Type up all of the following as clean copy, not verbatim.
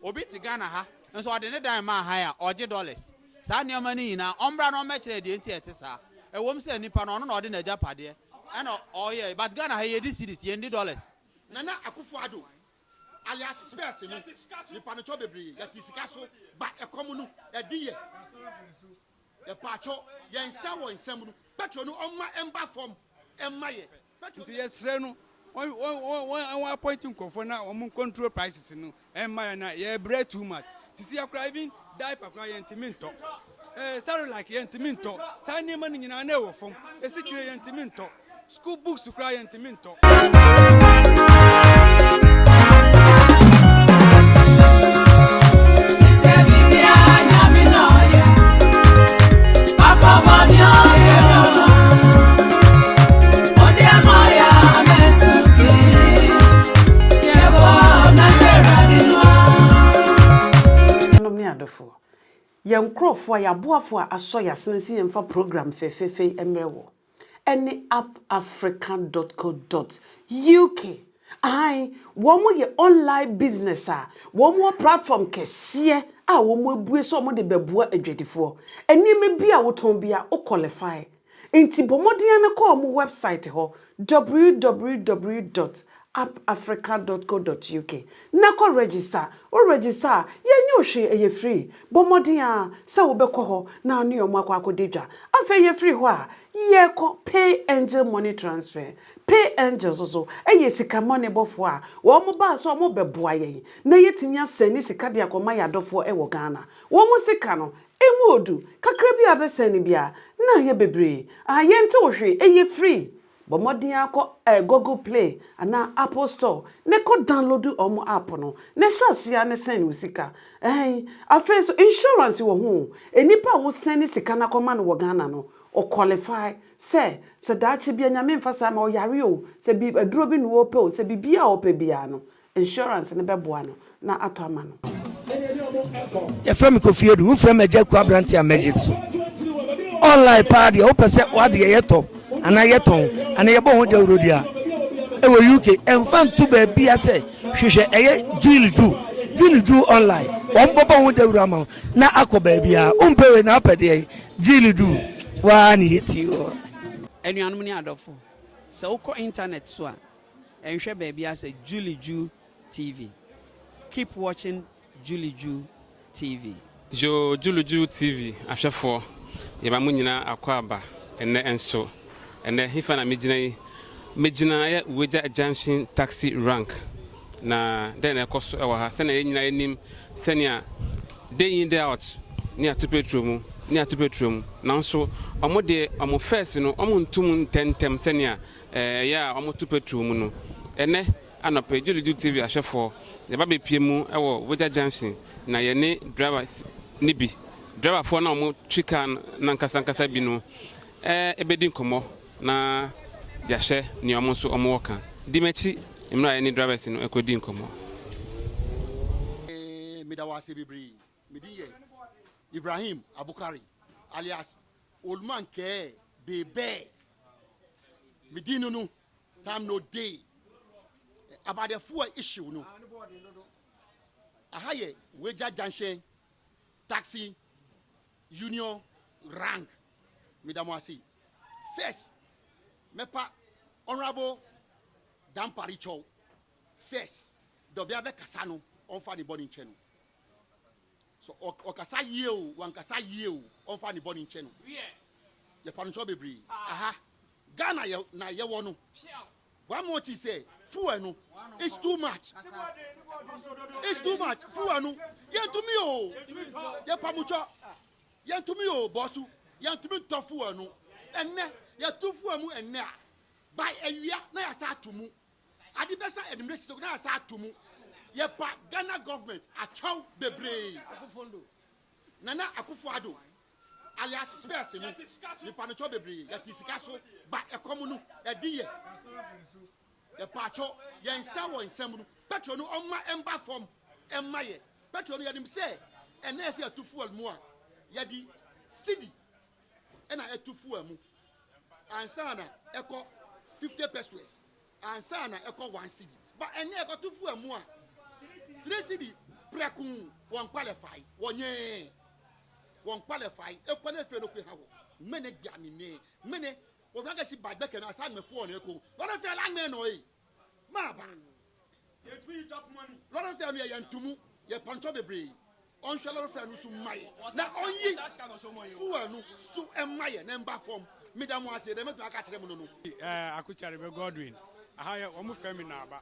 obi ti Ghana ha nso ɔde ne dan ma ha ya ɔgye dollars saa nneɛma ni nyina ɔmbra no ɔmɛkyerɛ deɛ nti ɛte saa ɛwɔm sɛ nipa no ɔno na ɔde n'agya padeɛ ɛna ɔyɛ but Ghana ha yɛdi series yɛndi dollars Nana Akufo-Addo alias spares ni nipa no cho bebre ya tisika so ba ekomu no edi ye e pacho ye nsa wo nsam no petro no omma emba form emma ye petro ye sre no one appointing confo na o control prices no emma ye na ye bread too much sisi akra even diaper akra ye ntiminto sorry like ye ntiminto sa nima ni nyina na e wo fom esi kire ye ntiminto school books akra ye ntiminto Yankrofo ya boafo aso ya sensi yemfa program fefefe emrewo any appafrican.co.uk ai womo ye online business a womo platform kese a womo ebue so mo de bebua adwadifo enime bia woton bia o qualify enti bomodin na call mo website ho www.appafrican.co.uk na ko register o register yenye ohwe eye free bomodin a se wo bekọ ho na anu yomo akwakodedwa afa ye free ho a ye ko pay angel money transfer pay angels so eye sika money bofo a wo mo ba so mo beboa ye na yetimi asani sika de akoma yadofo e wo Ghana wo mo sika no emu odu kakra bi abesani bia na ye bebre a ye nte ohwe eye free bomodin akọ Google Play ana Apple Store ne ko download omo app no ne shasia ne send usika afa so insurance wo ho enipa wo send sika na koma no wo Ghana no o qualify se daachi bia nyame mfasa ma o yare o se bi aduro bi no wo pe o se bibia o pe bia no insurance ne beboa no na ato ama no ya fami ko fiedu wo fam agya ku abranti amagit so online party o pese wade yeto ana yeton ana yebo ho de urodia e wo UK enfan to ba bia se hwehwe eye Juu online on bobo ho de urama na akoba bia umpewe na apede Juu wa ni yeti o enuanum ni adofo se uko internet so a enhwe ba bia se Juu TV keep watching Juu TV Juu TV ahwefo yeba munyina akwaba enne enso enne hifa na mejina ya weja junction taxi rank na den ekoso ewa ha se na yenyina enim senia day in day out ni atupetromu nanso omode omo first no omo ntum tentem senia ya omo tupetromu no enne anope Juu TV ahwefo yeba bepiemu ewo weja junction na ye ne drivers nibi driver for na omo chikan na nkasa bi no ebedi nkomo na yahye ni omo so omo woka dimechi imra ni drivers no ekodi nkomo midawase bibri midiye Ibrahim Abukari alias Oldman Ke Bebe midinu no time no day about the fuel issue no ahaye weja junction taxi union rank midamwasi first mepa honorable Dampari Chow first dobia be kasa no onfa ni body nche no so okasa yie o wankasa yie o onfa ni body nche no ye pancho bebre aha Ghana ye na ye wo no one more thing say fuel no it's too much fuel no yentumi o ye pamucho yentumi o bossu yentumi to fuel no enne ya tu fuel mu enne a by awia na ya sa atumu ade besa administration na ya sa atumu ye pa Ghana government a chow bebre Nana Akufo-Addo alias spares ni pa no chow bebre ya tisika so ba ekomu no edi ye pa cho ye nsa wo nsam no petro no omma emba form emma ye petro no yadim se ene se atu fuel mu a ye di cedi ena atu fuel mu ansana eko 50 pesos ansana eko 1 cedi but ene eko tu fuel mu a 3 cedi Preku won qualify won qualify e kwane fe no ku ha wo mene gami ne mene o ga si bag back na sa me fo na ko lo na fe la me no yi ma ba ye tumi top money lo na fe no ye ntumu ye pancho bebre on hwe lo fe no su maye na onyi fu anu su e maye na mba form me da mo ase de me to aka kire mo no akuchare be Godwin aha ye omo femi na aba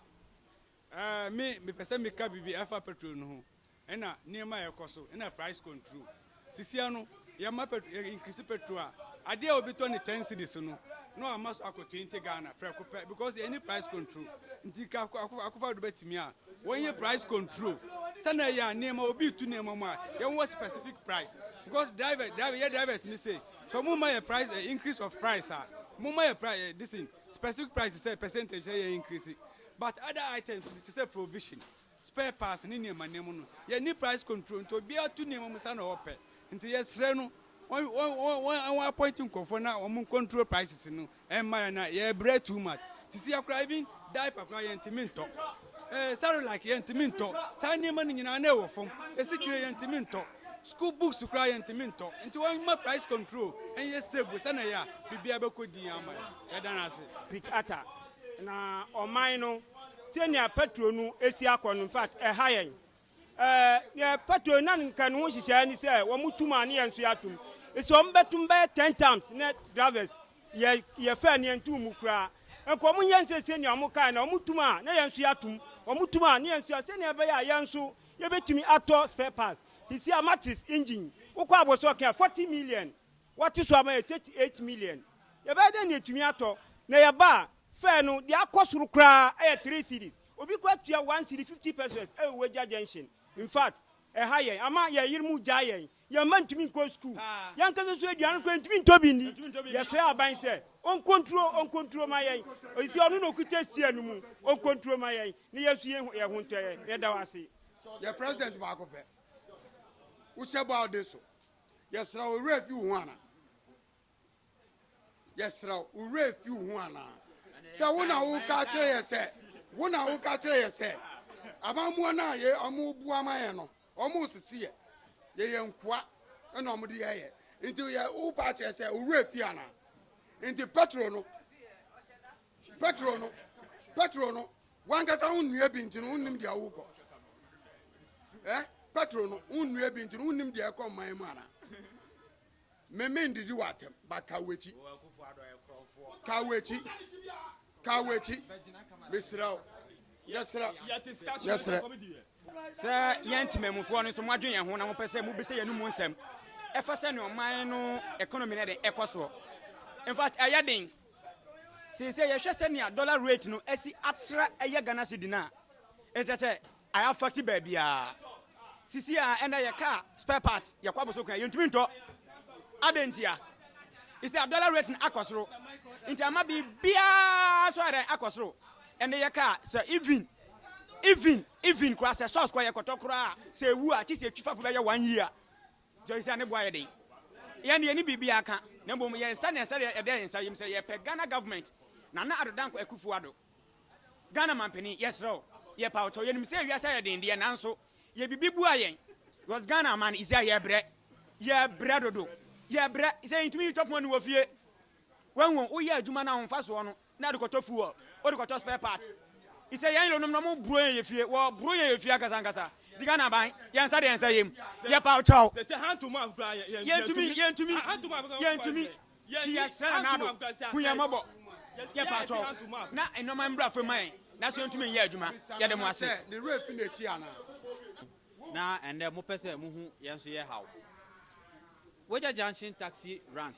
me pese me ka bibi afa petrol no ho ena niema ye koso ena price control sisia no ye ma petrol increase petrol ade a obi to ni 10 cedis no no amaso akọ 20 Ghana prekope because any price control nti ka akufa do betimi a wonye price control sana ya niema obi tu niema ma ye won specific price because drivers ni say so mo ma price increase of price mo ma price this in specific price say percentage say increase but other items it say provision spare parts ni niema nemu no ye ni price control to bi atu niema mo sana ope nti ye sre no one appointing control na one control prices no emma na ye bread too much sisi akra even diaper akra ye ntiminto sorry like ye ntiminto sa niema ni nyina na e wo fom esi kire ye ntiminto school books akra ye ntiminto nti one ma price control en ye stable sana ya bibia be kodi ama ye dan ase pick ata na oman no senior petrol no esi akọ in fact hayen ne petrol na nka no hihye ni say wo mutuma ne yenso yatum esi o mbetum be 10 times ne drivers ye fa ne ntum kura enko mu yense senior mu kan na mutuma na yenso yatum o mutuma ne yenso senior be ya yenso ye betumi ato spare parts hisi amatis engine ukwa aboso kan 40 million what is so 38 million ye be de ne etumi ato na ye ba fair no the akosuru kra 3 cedis obi kwa tua 1 cedi 50 pesos weja junction in fact hayen ama ye yirmu jayen ye mantumi ko school yan kaso so aduan ko ntumi ntobi ni ye sre aban se on control ma yen isi onu no kuta sia no mu on control ma yen ni yesu ye hunto ye da wase ye president ba ko pe wo sheba odeso ye sra o refi hu ana ye sra o refi hu ana se wona wo ka kire ye se wona wo ka kire ye se abamu na ye omu bu amaye no omu sisi ye nkoa na omu de ye nti ye wo pa kire se o refi ana nti petrol no wangasa unnu bi nti no unnim dia wo ko petrol no unnu bi nti no unnim dia ko man mu ana meme ndidi watem ba kawechi besrao yesra sir yentimemufo no so mwadwen ye ho na mo pese mo bese ye no mu nsem efa se ne oman no economy na de ekoso in fact ayadin since ye hwe se ne dollar rate no esi atra eye Ghana cedi na etete I affect babia sisi a enda ye car spare part ye kwa boso kan ye ntumi nto adentia isi dollar rate na akosoro nti ama bia so ada akosoro ende ye car so even kwa se source kwa ye kotokura se ewu a chi se twifafo be ye 1 year so isi ane boa ye den ye ne ni bibia aka na mbom ye nsa ne nsa ye den nsa yim se ye pe Ghana government na adodan kwa ekufu ado Ghana mampani yes ro ye pa oto ye nim se wi asa ye den de nanso ye bibibu ayen was Ghana man is ye bre dodo ye bre say intumi top money wo fie wanwo wo ye adwuma na honfa so no na de koto fuel o de koto spare part ise yan lo nom no mo bro ye fie wo bro ye fie akasa di Ghana ban ye nsa de nsa yem ye pa oto se hand to mouth bra ye ntumi ti ya sra na do kunya mobo ye pa oto na enoma mbra fe man na so ntumi ye adwuma ye de mo ase ne refi na chi ana na ende mo pese mo hu yenso ye haw weja junction taxi rank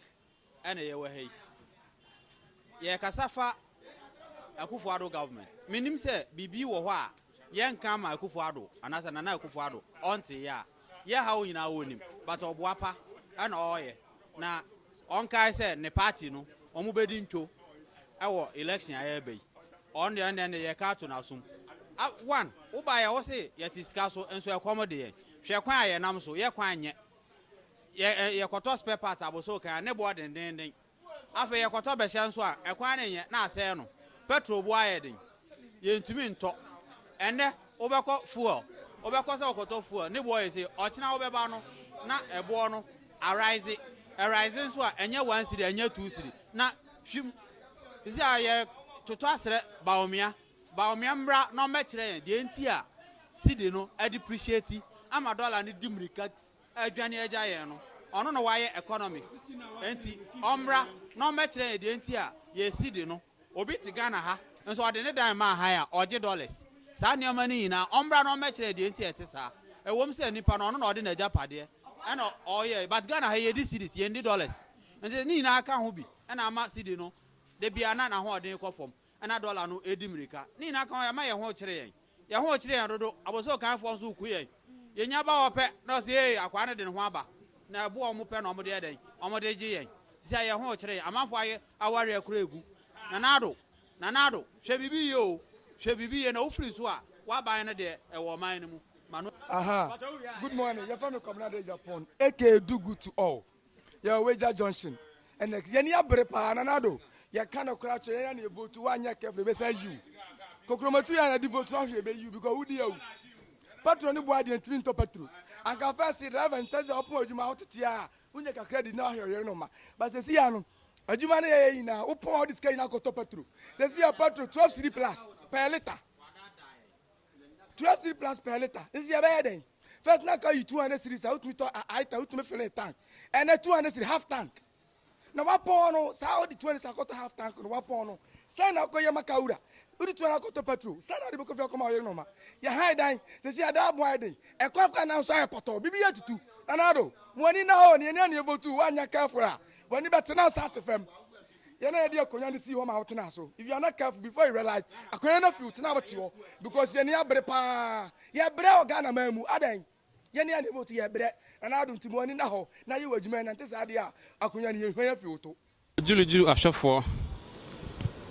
ene ye wahei ye kasafa Akufo-Addo government minim se bibi wo ho a ye nka ma Akufo-Addo anasa na Akufo-Addo onte ya ye haw nyina wonim but oboapa ena oye na onkai se ne party no omo bedi ntwo ewo election aye bai on the end ye ka to na sum one wo ba ye wo se ye tisika so enso ye komode ye hwe kwan aye nam so ye kwan nye ye koto spare part aboso kan ne bo den afa ye koto be hye nso a ekwan ne nye na ase no petrol bo aye den ye ntumi nto ene wo be ko fuel obekose okoto fuel ne boy say ochina obeba no na ebo no arise nso a enye 1 cedi enye 2 cedi na hwim isi aye toto asre baomia mbra no mekire yen de enti a cedi no depreciate ama dollar ne dimrika adwane agya yen no ono no waye economics enti ombra no mekire yen de enti a ye cedi no obi ti Ghana ha nso ode ne dan ma ha ya oje dollars saa ne amani na ombra no mekire de enti etisa ewom se nipa no ono no ode na agya pade ena oye but Ghana ha ye di cedis ye ndi dollars nti ni na aka ho bi ena ama cedi no de bia na ho ode ko fom ena dollar no edimirika ni na aka ho ya ma ye ho kire yen dodo aboso kan fo nso ku yen ye nya ba ope na se akwa ne de ho aba na ebo o mo pe na o mo de eden o mo de gi yen si ye ho kire yen amanfo aye aware akura egu nanado hwe bibi ye na ofiri so a wa ban ne de ewo man ne mu Aha. Good morning. Your family commander Japan. AK do good to all. Your Wager Junction. And next, Yenia Brepa, Nanado. You cannot crouch and you vote to 1 year carefully beside you. Kokromatu and devote to you because who do you? Patron the body and twin topatru. And can first see drive and tell the upward you mouth tia. When you can credit now here, no ma. But the Siano. A Jumane now, open all this kind of topatru. The Sia Patro 12 cedi plus per liter. 12 cedi plus per liter. This is your bed. First, now call you 200 cedis out me to fill a tank. And a 200 cedi half tank. Now, what pono, Saudi 20 Sakota half tank, and what pono. Sign out Koyamakaura. Udi 20 Kota Petru. Sign out the book of your command. You hide dying. Says you are that wide. A cock and now say a poto. Bibi at 2. Anado. When in now, and you're able to 1 year careful. When you better now start to them. You're not idea to see home out now. So if you are not careful before you realize, I can't enough you to know what you because you're near Brepa. You're Breo Ghana Memu. Aden. You're near able to your bread. And I don't to money now. Now you were Juman and this idea. I couldn't hear you to. Juu ashofo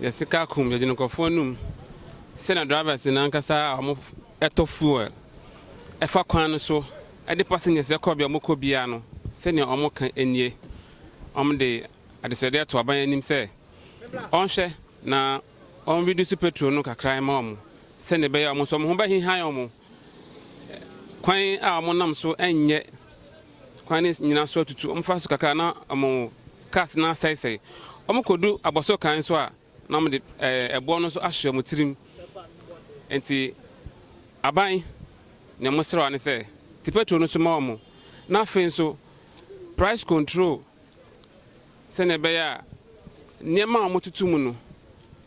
yesika kum ye nkofo num sena drivers na nkasa amo eto fuel efa kwan so e de passengers ekobia mokobia no sene omo kan enie om de adesede to aban anim se onhwe na on reduce petrol no kakran ma omo sene be ya omo so ho ba hihan omo kwan a omo nam so enye kwan ni nyina so tutu omo fa so kakra na omo cars na sai omo kodu aboso kan so a na omo de ebo no so ahwe omo tirim enti aban ne mo sero ane se ti petrol no so ma omo na fe so price control se ne be ya niema omo tutu mu no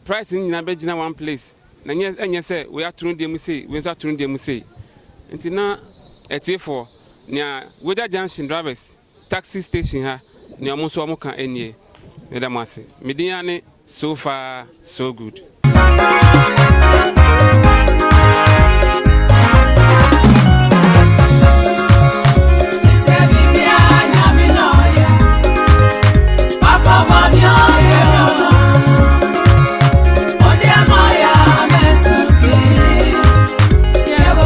price nyina be gina one place na enye se we atunu de mu sei we so atunu de mu sei enti na etifo nia Wager Junction drivers taxi station ha ni omo so omo kan enie medamase mediane so far so good.